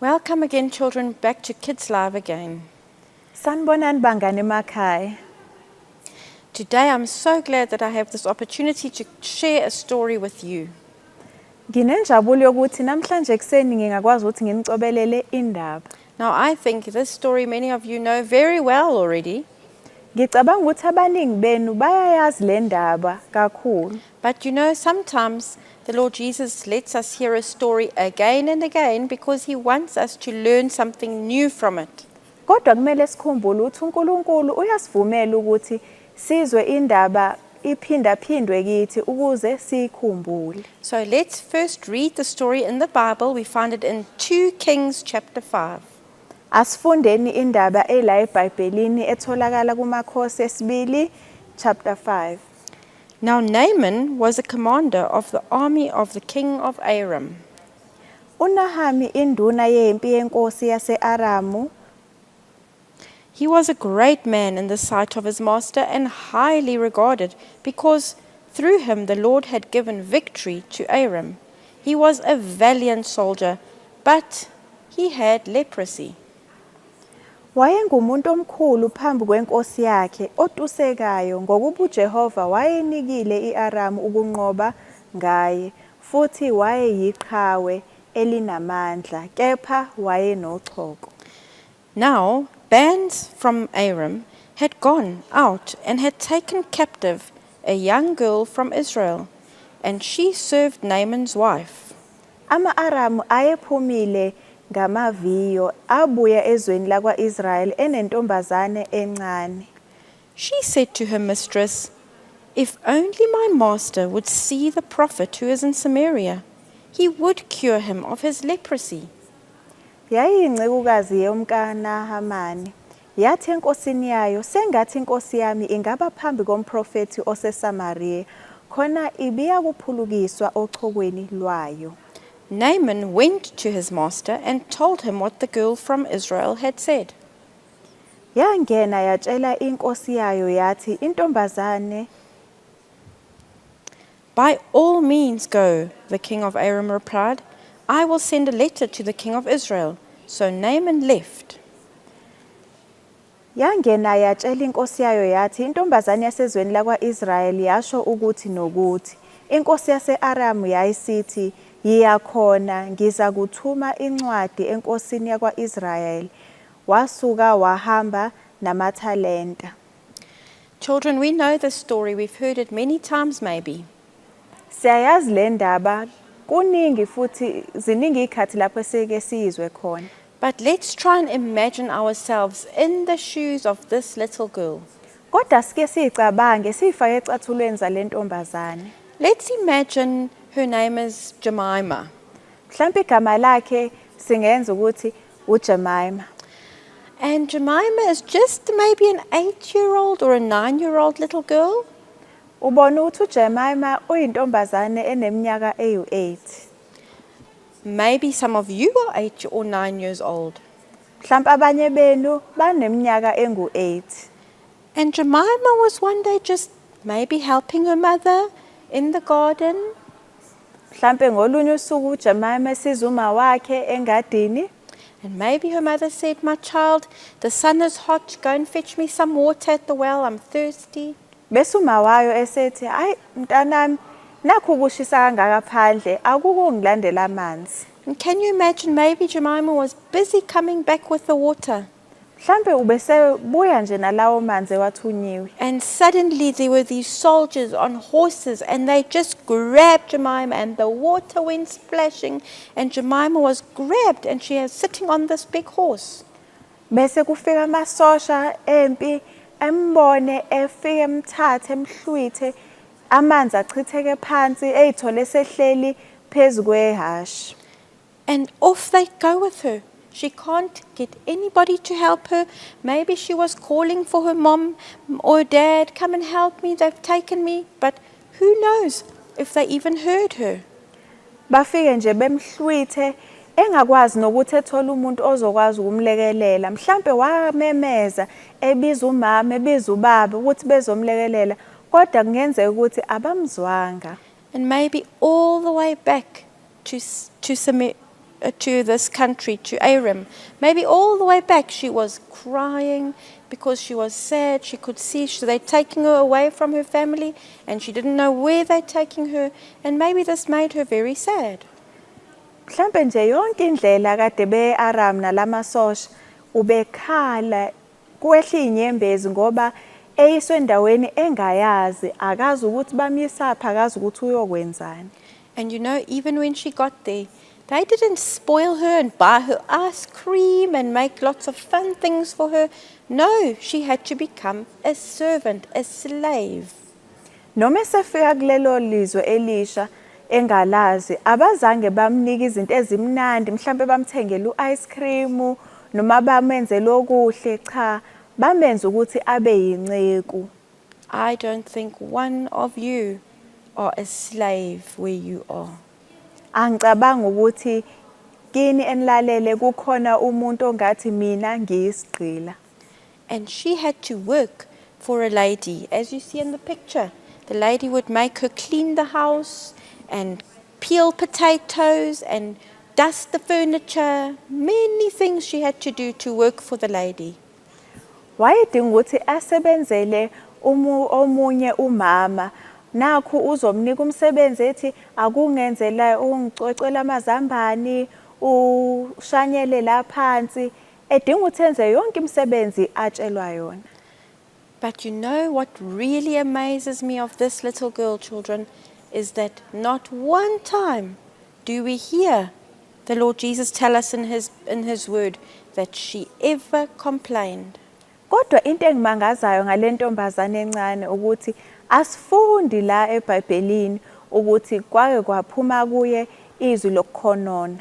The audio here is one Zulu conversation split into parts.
Welcome again, children, back to Kids Live again. Sanibonani bangani emakhaya. Today I'm so glad that I have this opportunity to share a story with you. Nginenjabulo yokuthi namhlanje ekseni ngingakwazi ukuthi nginicobelele indaba. Now I think this story many of you know very well already. Ngicabanga ukuthi abaningi benu bayayazi le ndaba kakhulu. But you know, sometimes the Lord Jesus lets us hear a story again and again because he wants us to learn something new from it. Kodwa kumele sikhumbule ukuthi uNkulunkulu uyasivumela ukuthi sizwe indaba iphindaphindwe kithi ukuze sikhumbule. So let's first read the story in the Bible. We find it in 2 Kings chapter 5. Asifundeni indaba ela eBhayibhelini etholakala kuMakhosi esibili chapter 5. Now Naaman was a commander of the army of the king of Aram. uNahami induna yempi yenkosi yase-Aramu. He was a great man in the sight of his master and highly regarded because through him the Lord had given victory to Aram. He was a valiant soldier, but he had leprosy. Wayengumuntu omkhulu phambi kwenkosi yakhe otusekayo ngokuba uJehova wayenikile iAramu ukunqoba ngaye futhi wayeyiqhawe elinamandla kepha wayenochoko. Now bands from Aram had gone out and had taken captive a young girl from Israel, and she served Naaman's wife. Ama-Aramu ayephumile ngamaviyo abuya ezweni lakwa-Israyeli enentombazane encane. She said to her mistress, "If only my master would see the prophet who is in Samaria, he would cure him of his leprosy." Yayiyincekukazi yomkaNahamani. Yathi enkosini yayo, sengathi inkosi yami ingaba phambi komprofethi oseSamariya, khona ibiya kuphulukiswa ochokweni lwayo. Naaman went to his master and told him what the girl from Israel had said. Yangena yatshela inkosi yayo yathi intombazane. "By all means go," the king of Aram replied. "I will send a letter to the king of Israel." So Naaman left. Yangena yatshela inkosi yayo yathi intombazane yasezweni lakwa-Israyeli yasho ukuthi nokuthi. Inkosi yase-Aramu yayisithi, "Yiyakhona, ngiza kuthuma incwadi enkosini yakwa-Israyeli." Wasuka wahamba namathalenta. Children, we know this story. We've heard it many times maybe. Siyayazi le ndaba kuningi futhi ziningi ikhathi lapho sike sizwe khona. But let's try and imagine ourselves in the shoes of this little girl. Kodwa sike sicabange sifake ecathulweni zale ntombazane. Let's imagine her name is Jemima. Mhlawumbe igama lakhe singenza ukuthi uJemima. And Jemima is just maybe an 8-year-old or a 9-year-old little girl. Ubona ukuthi uJemima uyintombazane eneminyaka eyu-8. Maybe some of you are 8 or 9 years old. Mhlawumbe abanye benu baneminyaka engu-8. And Jemima was one day just maybe helping her mother in the garden. Mhlawumbe ngolunye usuku uJemima esiza uma wakhe engadini. And maybe her mother said, "My child, the sun is hot. Go and fetch me some water at the well. I'm thirsty." Bese uma wayo esethi, "Hayi mntanami, nakho kushisa kangaka phandle, akuko ngilandela amanzi." And can you imagine maybe Jemima was busy coming back with the water. Mhlawumbe ubese buya nje nalawo manzi ewathunyiwe. And suddenly there were these soldiers on horses and they just grabbed Jemima and the water went splashing and Jemima was grabbed and she was sitting on this big horse. Bese kufika amasosha empi embone efike emthathe emhlwithe amanzi achitheke phansi eyithole sehleli phezukwehashi. And off they go with her. She can't get anybody to help her. Maybe she was calling for her mom or dad, "Come and help me, they've taken me." But who knows if they even heard her. Bafike nje bemhlwithe engakwazi nokuthi ethola umuntu ozokwazi ukumlekelela. Mhlambe wamemeza ebiza umama ebiza ubaba ukuthi bezomlekelela kodwa kungenzeka ukuthi abamzwanga. And maybe all the way back to to this country, to Aram. Maybe all the way back she was crying because she was sad. She could see they're taking her away from her family and she didn't know where they're taking her. And maybe this made her very sad. Mhlambe nje yonke indlela kade beAram nalamasosha ubekhala kwehla inyembezi ngoba eyiswe endaweni engayazi akazi ukuthi bamyisapha akazi ukuthi uyokwenzani. And you know, even when she got there, they didn't spoil her and buy her ice cream and make lots of fun things for her. No, she had to become a servant, a slave. Noma esefika kulelo lizwe elisha engalazi abazange bamnika izinto ezimnandi mhlambe bamthengele uice cream noma bamenzele okuhle cha bamenza ukuthi abe yinceku. I don't think one of you are a slave where you are. Angicabanga ukuthi kini enilalele kukhona umuntu ongathi mina ngiyisigqila. And she had to work for a lady. As you see in the picture, the lady would make her clean the house and peel potatoes and dust the furniture. Many things she had to do to work for the lady. Wayedinga ukuthi asebenzele omunye umama nakho uzomnika umsebenzi ethi akungenzela ungicwecwela amazambane ushanyele la phansi edinga ukuthi enze yonke imisebenzi atshelwa yona. But you know what really amazes me of this little girl, children, is that not one time do we hear the Lord Jesus tell us in his word that she ever complained. Kodwa into engimangazayo ngalentombazane encane ukuthi asifundi la eBhayibhelini ukuthi kwake kwaphuma kuye izwi lokukhonona.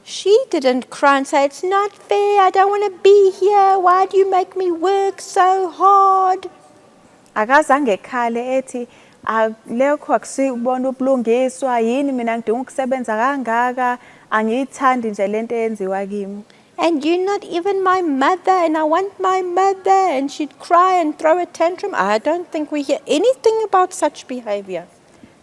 She didn't cry and say, "It's not fair, I don't want to be here, why do you make me work so hard?" Akazange ekhale ethi lekho akusibona ubulungiswa yini mina ngidinga ukusebenza kangaka angiyithandi nje lento eyenziwa kimi. And you're not even my mother, and I want my mother. And she'd cry and throw a tantrum. I don't think we hear anything about such behavior.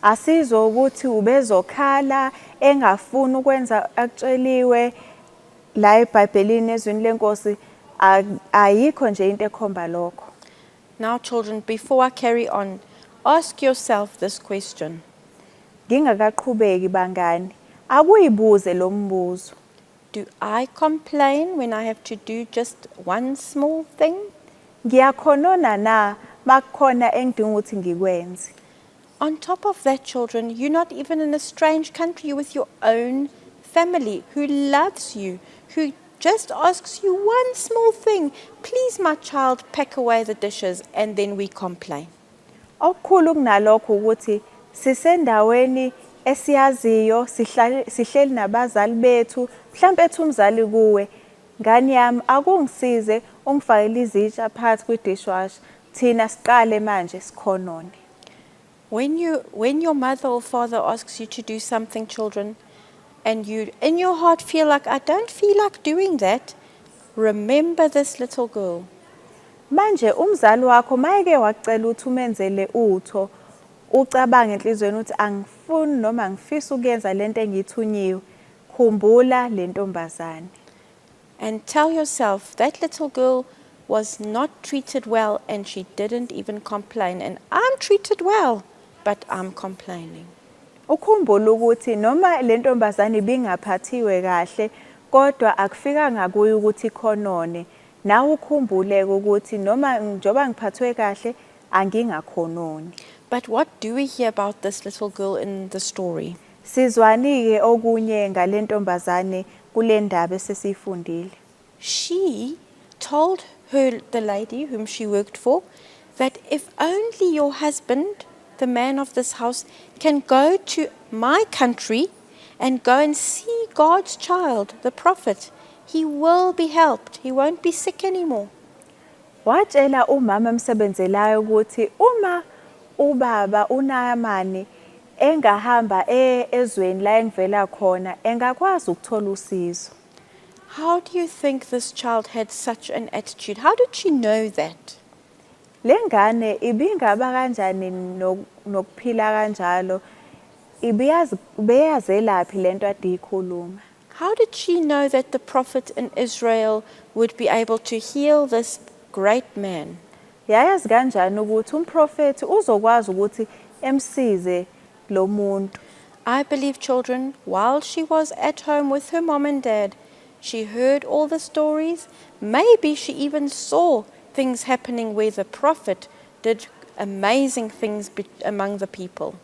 Asizwe ukuthi ubezokhala engafuni ukwenza akutsheliwe la eBhayibhelini ezwini lenkosi ayikho nje into ekhomba lokho. Now, children, before I carry on, ask yourself this question. Ngingakaqhubeki bangani akuyibuze lo mbuzo. Do I complain when I have to do just one small thing? Ngiyakhonona na makukhona engidinga ukuthi ngikwenze. On top of that, children, you're not even in a strange country. You're with your own family who loves you, who just asks you one small thing. Please, my child, pack away the dishes, and then we complain. Okukhulu kunalokho ukuthi sisendaweni esiyaziyo sihleli nabazali bethu mhlambe ethi umzali kuwe ngani yami akungisize ungifakele izitsha phakathi kwi-dishwasher thina siqale manje sikhonone. When your mother or father asks you to do something, children, and you in your heart feel like, I don't feel like doing that, remember this little girl. Manje umzali wakho mayeke wacela ukuthi umenzele utho ucabange enhlizweni ukuthi angifuni noma ngifisa ukuyenza lento engithunyiwe khumbula lentombazane. And tell yourself that little girl was not treated well and she didn't even complain. And I'm treated well, but I'm complaining. Ukhumbula ukuthi noma lentombazane ibingaphathiwe kahle kodwa akufikanga kuye ukuthi khonone. Nawe ukhumbule ukuthi noma njoba ngiphathwe kahle angingakhononi. But what do we hear about this little girl in the story? Sizwanike okunye ngalentombazane kule ndaba esesifundile. She told the lady whom she worked for that if only your husband, the man of this house, can go to my country and go and see God's child, the prophet, he will be helped. He won't be sick anymore. Watshela umama emsebenzelayo ukuthi uma ubaba uNaamani engahamba ezweni la engivela khona engakwazi ukuthola usizo. How do you think this child had such an attitude? How did she know that? Lengane ibingaba kanjani nokuphila kanjalo beyazelaphi lento ade ikhuluma. How did she know that the prophet in Israel would be able to heal this great man? Yayazi kanjani ukuthi umprofeti uzokwazi ukuthi emsize lo muntu? I believe, children, while she was at home with her mom and dad, she heard all the stories. Maybe she even saw things happening where the prophet did amazing things among the people.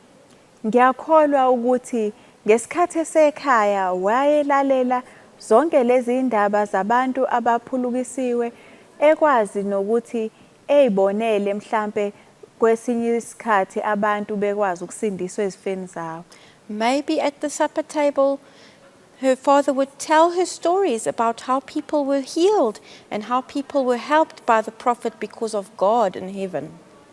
Ngiyakholwa ukuthi ngesikhathi esekhaya wayelalela zonke lezi indaba zabantu abaphulukisiwe, ekwazi nokuthi eyibonele mhlambe kwesinye isikhathi abantu bekwazi ukusindiswa ezifeni zawo. Maybe at the supper table, her father would tell her stories about how people were healed and how people were helped by the prophet because of God in heaven.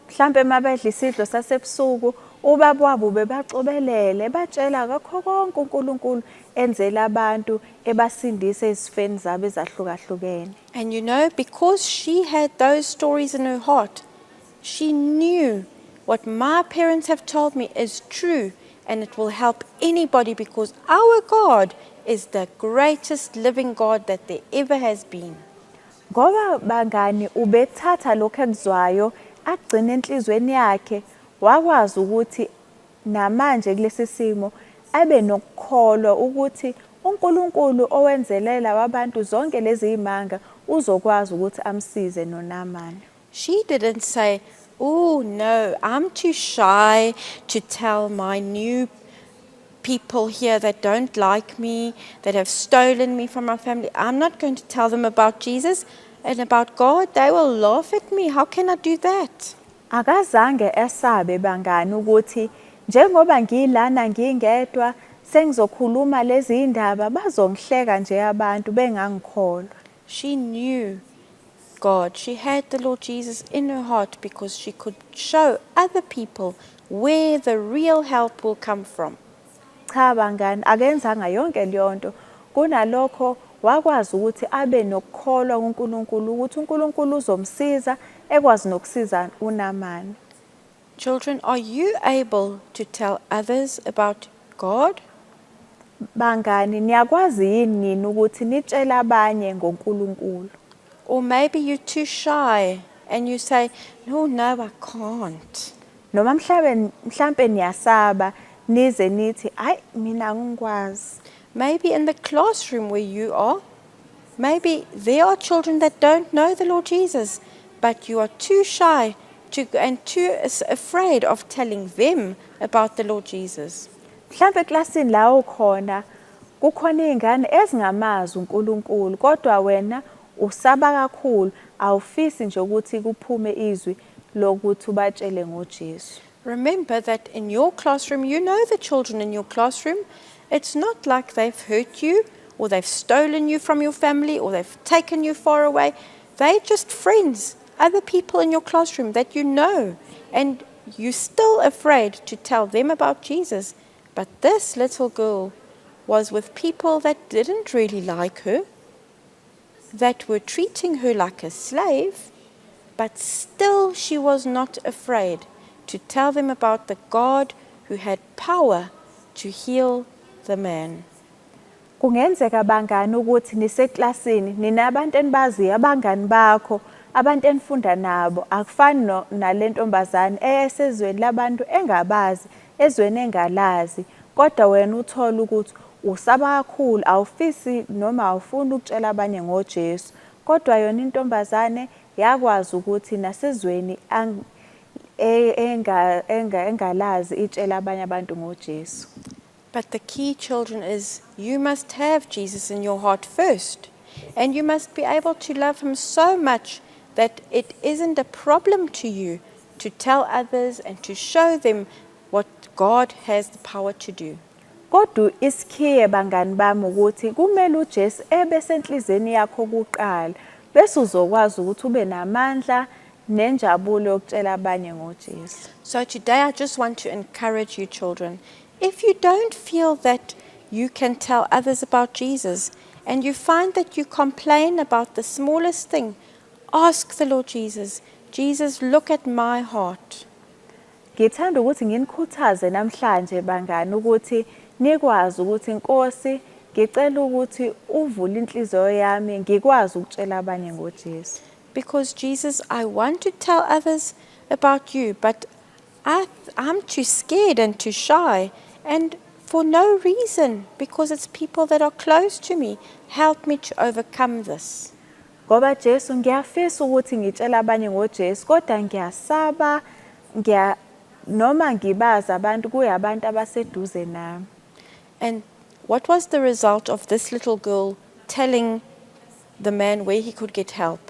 Mhlambe mabedla isidlo sasebusuku, ubaba wabo bebacobelele batshela ngakho konke uNkulunkulu enzela abantu ebasindise ezifeni zabo ezahlukahlukene. And you know, because she had those stories in her heart, she knew what my parents have told me is true and it will help anybody because our God is the greatest living God that there ever has been. Ngoba bangani ubethatha lokho ekuzwayo agcina enhlizweni yakhe, wakwazi ukuthi namanje kulesi simo abe nokukholwa ukuthi uNkulunkulu owenzelela wabantu zonke lezi imanga uzokwazi ukuthi amsize noNaaman. She didn't say, "Oh no, I'm too shy to tell my new people here that don't like me, that have stolen me from my family. I'm not going to tell them about Jesus and about God. They will laugh at me. How can I do that?" Akazange esabe bangani ukuthi njengoba ngilana ngingedwa sengizokhuluma lezi indaba bazongihleka nje abantu bengangikholwa. She knew God. She had the Lord Jesus in her heart because she could show other people where the real help will come from. Cha bangani akenzanga yonke leyonto, kunalokho wakwazi ukuthi abe nokukholwa kuNkulunkulu ukuthi uNkulunkulu uzomsiza ekwazi nokusiza uNaaman. Children, are you able to tell others about God? Bangani niyakwazi yini nini ukuthi nitshela abanye ngoNkulunkulu? Or maybe you're too shy and you say, no, I can't. Noma mhlambe niyasaba nize nithi hayi mina ngikwazi. Maybe in the classroom where you are, maybe there are children that don't know the Lord Jesus, but you are too shy and too afraid of telling them about the Lord Jesus. Mhlambe eklasini la ukhona kukhona izingane ezingamazi uNkulunkulu kodwa wena usaba kakhulu awufisi nje ukuthi kuphume izwi lokuthi ubatshele ngoJesu. Remember that in your classroom, you know the children in your classroom. It's not like they've hurt you or they've stolen you from your family or they've taken you far away. They're just friends, other people in your classroom that you know, and you're still afraid to tell them about Jesus. But this little girl was with people that didn't really like her, that were treating her like a slave, but still she was not afraid to tell them about the God who had power to heal the man. Kungenzeka bangani ukuthi niseklasini ninabantu enibaziyo abangani bakho, abantu enifunda nabo, akufani nalentombazane eyesezweni labantu engabazi, ezweni engalazi, kodwa wena uthola ukuthi usaba kakhulu awufisi noma awufuni ukutshela abanye ngoJesu, kodwa yona intombazane yakwazi ukuthi nasezweni engalazi itshela abanye abantu ngoJesu. But the key, children, is you must have Jesus in your heart first. And you must be able to love him so much that it isn't a problem to you to tell others and to show them what God has the power to do. Kodwa isikhiye bangani bami ukuthi kumele uJesu ebe senhlizweni yakho kuqala bese uzokwazi ukuthi ube namandla nenjabulo yokutshela abanye ngoJesu. So today I just want to encourage you, children. If you don't feel that you can tell others about Jesus and you find that you complain about the smallest thing, ask the Lord Jesus, Jesus, look at my heart. ngithanda ukuthi nginikhuthaze namhlanje bangani ukuthi nikwazi ukuthi Nkosi ngicela ukuthi uvule inhliziyo yami ngikwazi ukutshela abanye ngoJesu. Because Jesus, I want to tell others about you, but I'm too scared and too shy, and for no reason, because it's people that are close to me. Help me to overcome this. Ngoba Jesu ngiyafisa ukuthi ngitshela abanye ngoJesu kodwa ngiyasaba noma ngibaza abantu kuyabantu abaseduze nami. And what was the result of this little girl telling the man where he could get help?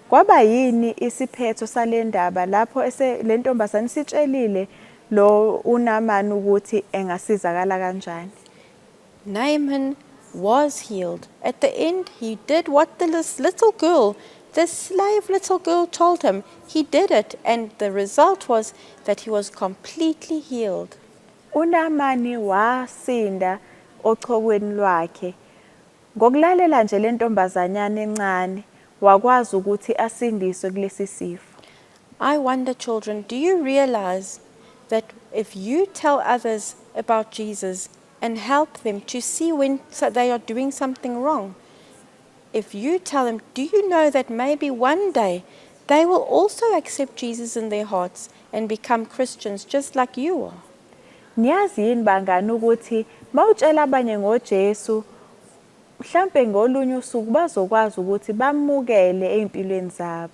Kwaba yini isiphetho salendaba lapho le ntombazane sitshelile lo uNaaman ukuthi engasizakala kanjani? Naaman was healed. At the end, he did what this little girl, this slave little girl told him. He did it, and the result was that he was completely healed. uNaamani wasinda ochokweni lwakhe. Ngokulalela nje le ntombazanyana encane, wakwazi ukuthi asindiswe kulesi sifo. I wonder, children, do you realize that if you tell others about Jesus and help them to see when they are doing something wrong, if you tell them, do you know that maybe one day they will also accept Jesus in their hearts and become Christians just like you are? Niyazi yini bangani ukuthi mawutshela abanye ngoJesu mhlambe ngolunye usuku bazokwazi ukuthi bamukele empilweni zabo.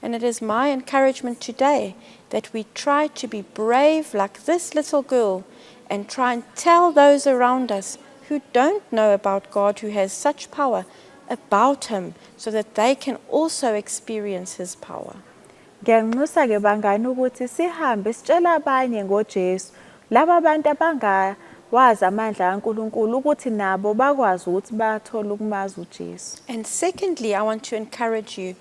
And it is my encouragement today that we try to be brave like this little girl and try and tell those around us who don't know about God, who has such power, about Him, so that they can also experience His power. Ngiyanxusa ke bangani ukuthi sihambe sitshela abanye ngoJesu, laba abantu abangawazi amandla kaNkulunkulu ukuthi nabo bakwazi ukuthi bathole ukumazi uJesu. And secondly, I want to encourage you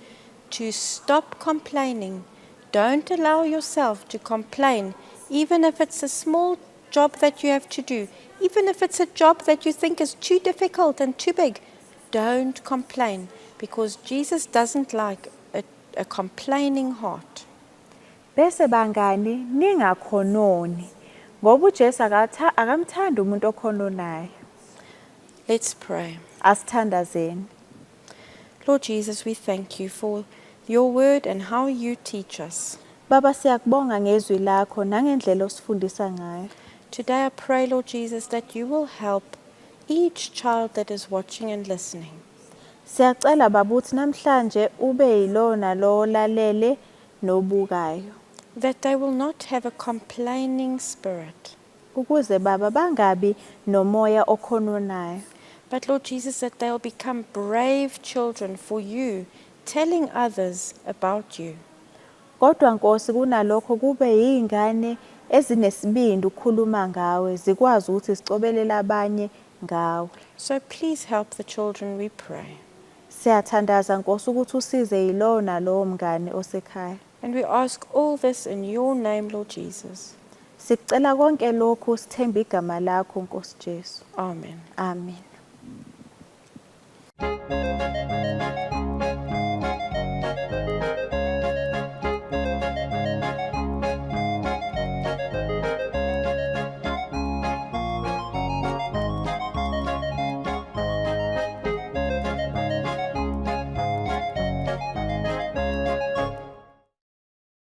to stop complaining. Don't allow yourself to complain, even if it's a small job that you have to do, even if it's a job that you think is too difficult and too big. Don't complain, because Jesus doesn't like a complaining heart. Bese bangani ningakhononi ngoba uJesu akamthanda umuntu okhononayo. Let's pray. Asithandazeni. Lord Jesus, we thank you for your word and how you teach us. Baba siyakubonga ngezwi lakho nangendlela osifundisa ngayo. Today I pray, Lord Jesus, that you will help each child that is watching and listening. Siyacela baba uthi namhlanje ube yilona lo lalele nobukayo. That they will not have a complaining spirit. Ukuze baba bangabi nomoya okhononayo. But Lord Jesus, that they will become brave children for you, telling others about you. Kodwa Nkosi kunalokho kube yingane ezinesibindi ukukhuluma ngawe zikwazi ukuthi sicobelele abanye ngawe. So please help the children, we pray. Siyathandaza Nkosi ukuthi usize yilona lo mngane osekhaya. And we ask all this in your name, Lord Jesus. Sicela konke lokhu sithemba igama lakho Nkosi Jesu. Amen. Amen.